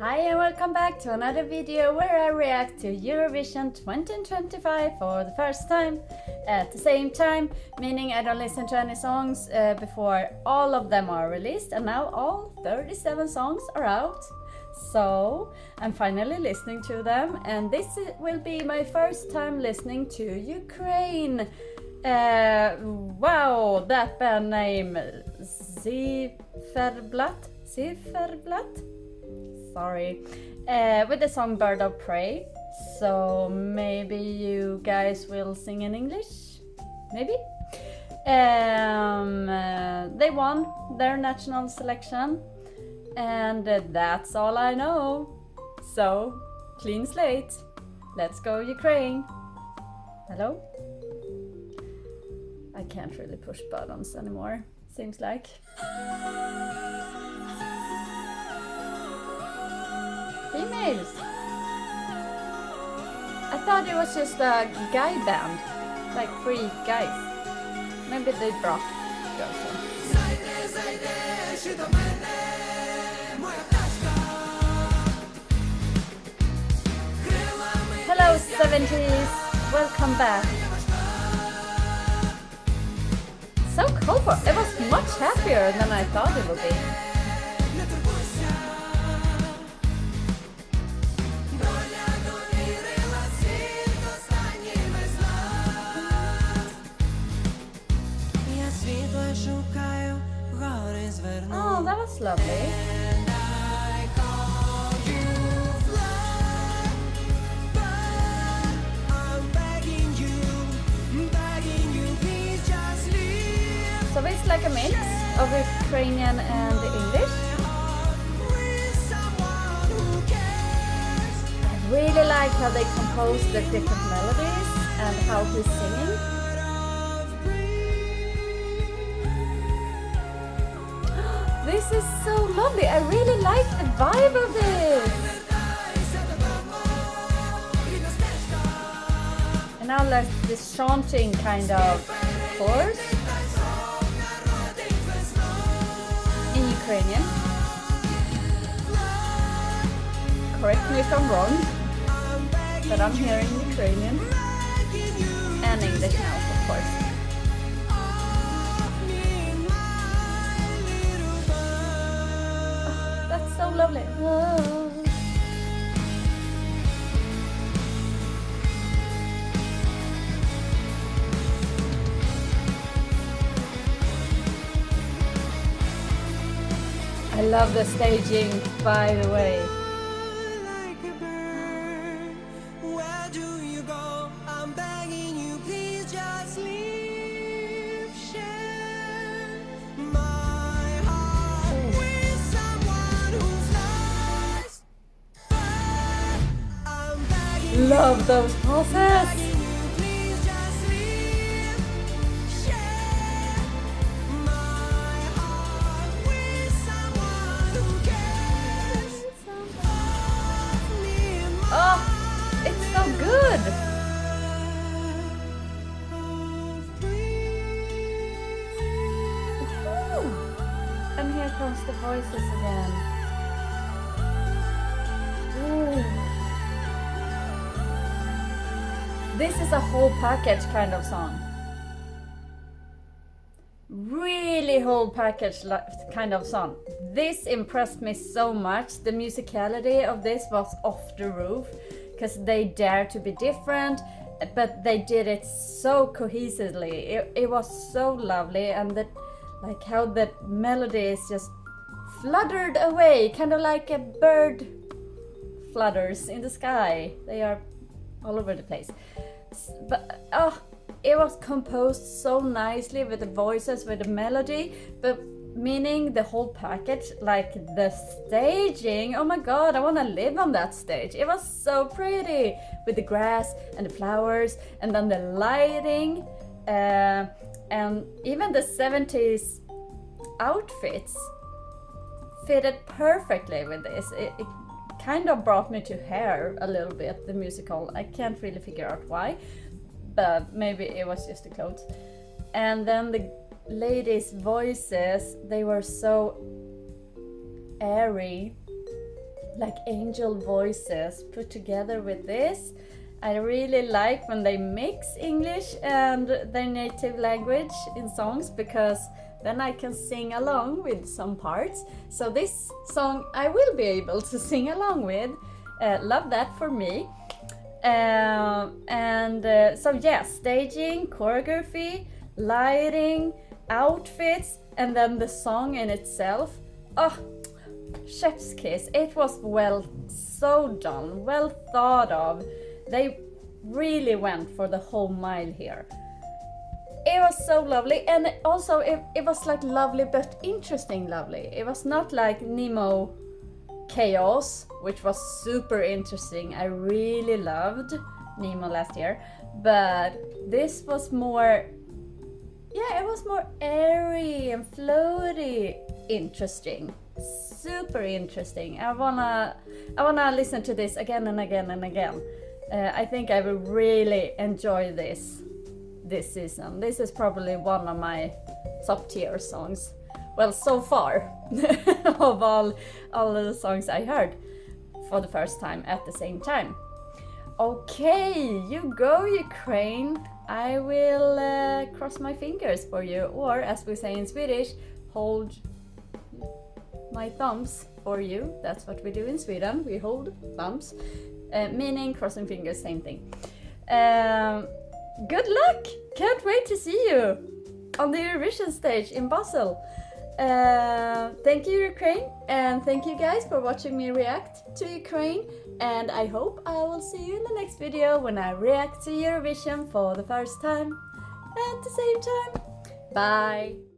Hi and welcome back to another video where I react to Eurovision 2025 for the first time at the same time, meaning I don't listen to any songs before all of them are released, and now all 37 songs are out. So I'm finally listening to them, and this will be my first time listening to Ukraine. Wow, that band name Ziferblat? Sorry, with the song Bird of Prey. So maybe you guys will sing in English? Maybe? They won their national selection, and that's all I know. So, clean slate. Let's go Ukraine. Hello? I can't really push buttons anymore, seems like. Females. I thought it was just a guy band, like 3 guys. Maybe they brought girls in. Hello 70s, welcome back. So colorful. It was much happier than I thought it would be. Oh, that was lovely. So it's like a mix of Ukrainian and English. I really like how they compose the different melodies and how he's singing. This is so lovely. I really like the vibe of this. And now there's this chanting kind of chorus in Ukrainian. Correct me if I'm wrong, but I'm hearing Ukrainian and English now, of course. So lovely. Oh. I love the staging, by the way. Love those poses! Oh, it's so good! Woo. And here comes the voices again. Ooh. This is a whole package kind of song. Really whole package kind of song. This impressed me so much. The musicality of this was off the roof because they dared to be different, but they did it so cohesively. It was so lovely, and that, like how the melody is just fluttered away, kind of like a bird flutters in the sky. They are all over the place. But it was composed so nicely with the voices, with the melody, but meaning the whole package, like the staging. Oh my god, I want to live on that stage. It was so pretty with the grass and the flowers, and then the lighting, and even the 70s outfits fitted perfectly with this. It kind of brought me to Hair a little bit, the musical. I can't really figure out why, but maybe it was just the clothes. And then the ladies' voices, they were so airy like angel voices put together with this. I really like when they mix English and their native language in songs, because then I can sing along with some parts. So this song I will be able to sing along with. Love that for me. So yes, staging, choreography, lighting, outfits, and then the song in itself. Oh, chef's kiss. It was so done, well thought of. They really went for the whole mile here. It was so lovely, and also it was like lovely but interesting lovely. It was not like Nemo Chaos, which was super interesting. I really loved Nemo last year, but this was more, it was more airy and floaty, interesting, super interesting. I wanna listen to this again and again and again. I think I will really enjoy this season. This is probably one of my top tier songs. Well, so far of all the songs I heard for the first time at the same time. Okay, you go Ukraine. I will cross my fingers for you, or as we say in Swedish, hold my thumbs for you. That's what we do in Sweden. We hold thumbs. Meaning crossing fingers, same thing. Good luck! Can't wait to see you on the Eurovision stage in Basel. Thank you, Ukraine, and thank you guys for watching me react to Ukraine. And I hope I will see you in the next video when I react to Eurovision for the first time at the same time. Bye!